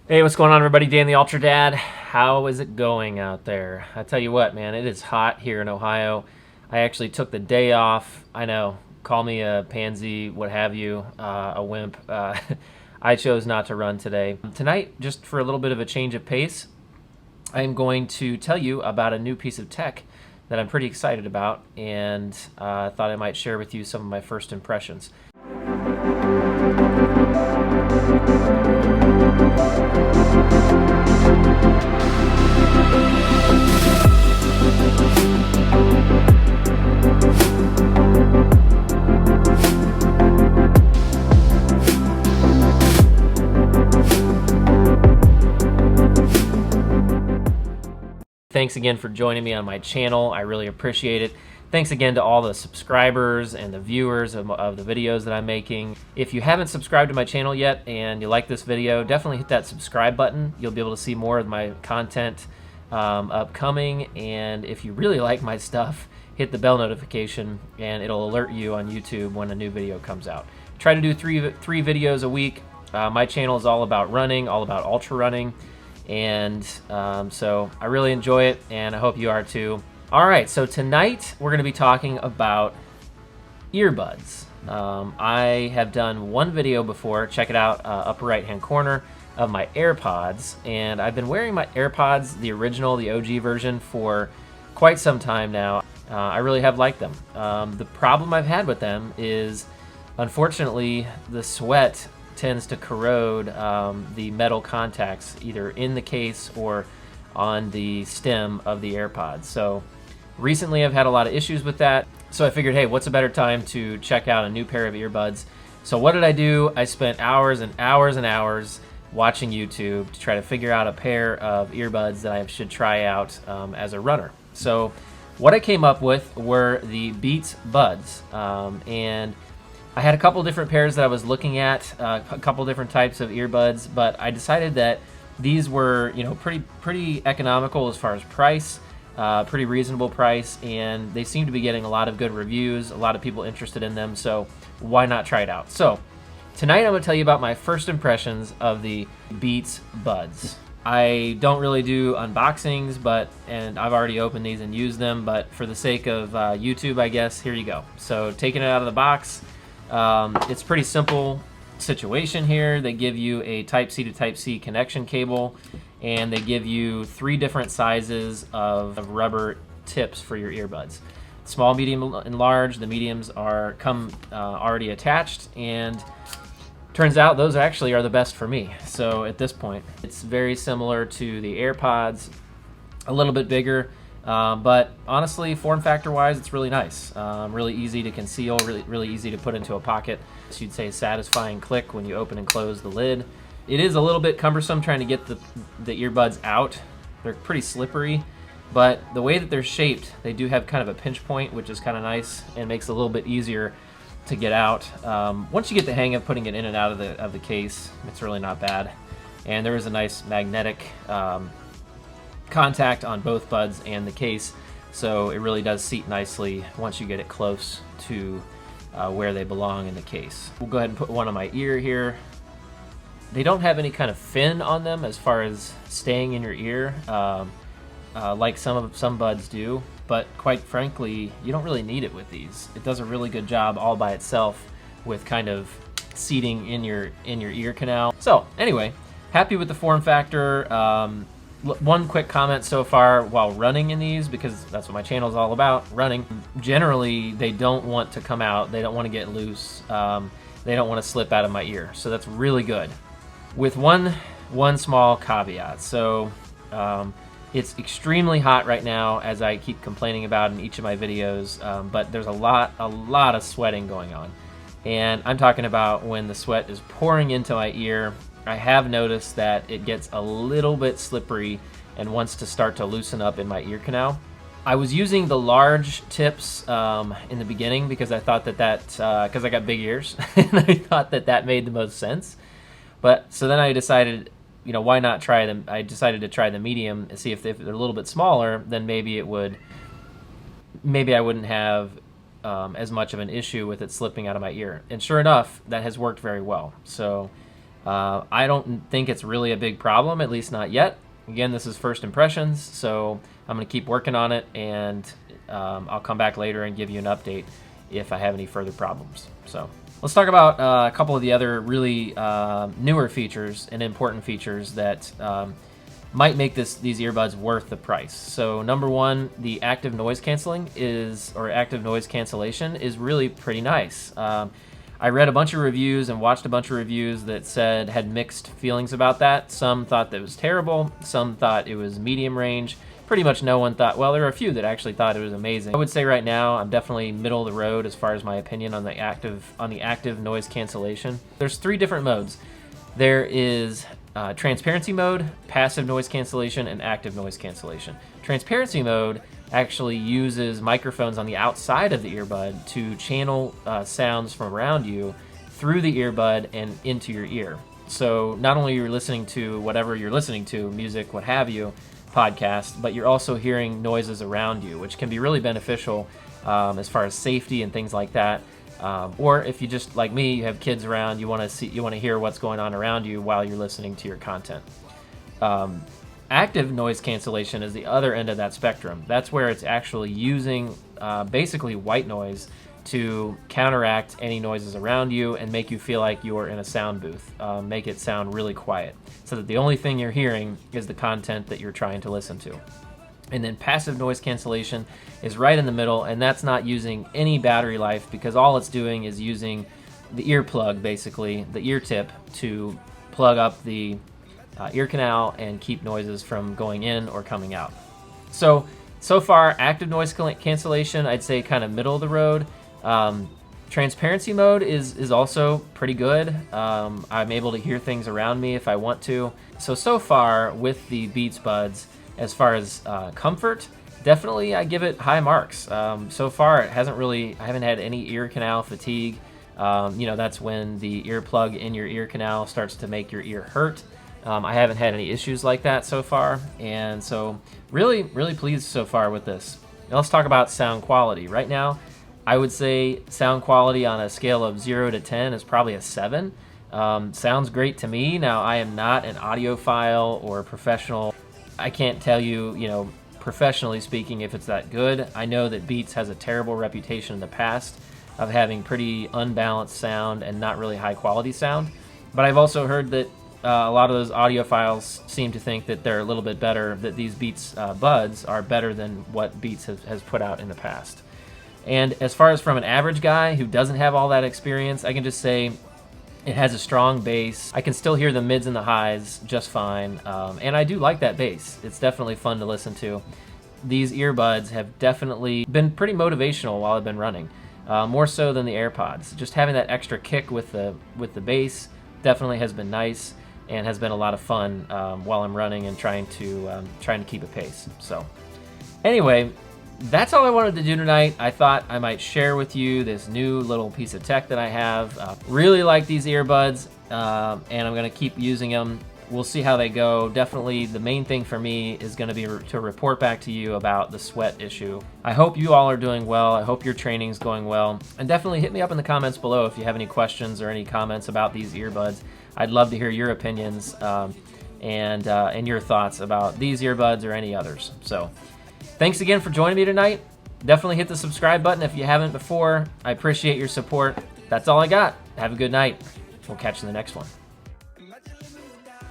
Hey, what's going on, everybody? Dan the Ultra Dad. How is it going out there? I tell you what, man, it is hot here in Ohio. I actually took the day off. I know, call me a pansy, what have you, a wimp. I chose not to run today. Tonight, just for a little bit of a change of pace, I'm going to tell you about a new piece of tech that I'm pretty excited about, and thought I might share with you some of my first impressions. Thanks again for joining me on my channel. I really appreciate it. Thanks again to all the subscribers and the viewers of the videos that I'm making. If you haven't subscribed to my channel yet and you like this video, definitely hit that subscribe button. You'll be able to see more of my content upcoming. And if you really like my stuff, hit the bell notification and it'll alert you on YouTube when a new video comes out. Try to do three videos a week. My channel is all about running, all about ultra running. And so I really enjoy it, and I hope you are too. All right, so tonight we're going to be talking about earbuds. I have done one video before. Check it out, upper right-hand corner of my AirPods, and I've been wearing my AirPods, the original, the OG version, for quite some time now. I really have liked them. The problem I've had with them is, unfortunately, the sweat tends to corrode the metal contacts either in the case or on the stem of the AirPods. So recently I've had a lot of issues with that. So I figured, hey, what's a better time to check out a new pair of earbuds? So what did I do? I spent hours and hours and hours watching YouTube to try to figure out a pair of earbuds that I should try out as a runner. So what I came up with were the Beats Buds, and I had a couple different pairs that I was looking at, a couple different types of earbuds, but I decided that these were, pretty economical as far as price, pretty reasonable price, and they seem to be getting a lot of good reviews, a lot of people interested in them, so why not try it out? So tonight I'm going to tell you about my first impressions of the Beats Buds. I don't really do unboxings, and I've already opened these and used them, but for the sake of YouTube, I guess, here you go. So taking it out of the box, it's a pretty simple situation here. They give you a Type-C to Type-C connection cable, and they give you 3 different sizes of rubber tips for your earbuds. Small, medium, and large. The mediums come already attached, and turns out those actually are the best for me. So at this point, it's very similar to the AirPods, a little bit bigger. But honestly, form factor wise, it's really nice. Really easy to conceal, really easy to put into a pocket. So you'd say satisfying click when you open and close the lid. It is a little bit cumbersome trying to get the earbuds out. They're pretty slippery, but the way that they're shaped, they do have kind of a pinch point, which is kind of nice and makes it a little bit easier to get out. Once you get the hang of putting it in and out of the case, it's really not bad. And there is a nice magnetic contact on both buds and the case, so it really does seat nicely once you get it close to where they belong in the case. We'll go ahead and put one on my ear here. They don't have any kind of fin on them as far as staying in your ear, like some buds do, but quite frankly, you don't really need it with these. It does a really good job all by itself with kind of seating in your ear canal. So anyway, happy with the form factor. One quick comment so far while running in these, because that's what my channel is all about, running. Generally, they don't want to come out. They don't want to get loose. They don't want to slip out of my ear. So that's really good. With one small caveat. So it's extremely hot right now, as I keep complaining about in each of my videos, but there's a lot of sweating going on. And I'm talking about when the sweat is pouring into my ear. I have noticed that it gets a little bit slippery and wants to start to loosen up in my ear canal. I was using the large tips in the beginning because I thought because I got big ears, and I thought that made the most sense. But so then I decided, why not try them? I decided to try the medium and see if they're a little bit smaller, then maybe I wouldn't have as much of an issue with it slipping out of my ear. And sure enough, that has worked very well. So I don't think it's really a big problem, at least not yet. Again, this is first impressions, so I'm going to keep working on it, and I'll come back later and give you an update if I have any further problems. So let's talk about a couple of the other really newer features and important features that might make these earbuds worth the price. So number one, the active noise cancellation is really pretty nice. I read a bunch of reviews and watched a bunch of reviews that had mixed feelings about that. Some thought that it was terrible, some thought it was medium range. Pretty much no one thought, well, there were a few that actually thought it was amazing. I would say right now I'm definitely middle of the road as far as my opinion on the active noise cancellation. There's 3 different modes. There is transparency mode, passive noise cancellation, and active noise cancellation. Transparency mode actually uses microphones on the outside of the earbud to channel sounds from around you through the earbud and into your ear. So not only are you listening to whatever you're listening to, music, what have you, podcast, but you're also hearing noises around you, which can be really beneficial as far as safety and things like that. Or if you just, like me, you have kids around, you want to hear what's going on around you while you're listening to your content. Active noise cancellation is the other end of that spectrum. That's where it's actually using basically white noise to counteract any noises around you and make you feel like you're in a sound booth, make it sound really quiet, so that the only thing you're hearing is the content that you're trying to listen to. And then passive noise cancellation is right in the middle, and that's not using any battery life, because all it's doing is using the earplug, basically, the ear tip, to plug up the ear canal and keep noises from going in or coming out. So far, active noise cancellation, I'd say kind of middle of the road. Transparency mode is also pretty good. I'm able to hear things around me if I want to. So far with the Beats Buds, as far as comfort, definitely I give it high marks. So far I haven't had any ear canal fatigue. That's when the earplug in your ear canal starts to make your ear hurt. I haven't had any issues like that so far, and so really pleased so far with this. Now let's talk about sound quality. Right now, I would say sound quality on a scale of 0 to 10 is probably a 7. Sounds great to me. Now, I am not an audiophile or professional. I can't tell you, professionally speaking, if it's that good. I know that Beats has a terrible reputation in the past of having pretty unbalanced sound and not really high quality sound. But I've also heard that a lot of those audiophiles seem to think that they're a little bit better, that these Beats buds are better than what Beats has put out in the past. And as far as from an average guy who doesn't have all that experience, I can just say it has a strong bass. I can still hear the mids and the highs just fine, and I do like that bass. It's definitely fun to listen to. These earbuds have definitely been pretty motivational while I've been running, more so than the AirPods. Just having that extra kick with the bass definitely has been nice and has been a lot of fun while I'm running and trying to keep a pace. So anyway, that's all I wanted to do tonight. I thought I might share with you this new little piece of tech that I have. Really like these earbuds, and I'm going to keep using them. We'll see how they go. Definitely the main thing for me is going to be to report back to you about the sweat issue. I hope you all are doing well. I hope your training's going well. And definitely hit me up in the comments below if you have any questions or any comments about these earbuds. I'd love to hear your opinions and your thoughts about these earbuds or any others. So thanks again for joining me tonight. Definitely hit the subscribe button if you haven't before. I appreciate your support. That's all I got. Have a good night. We'll catch you in the next one.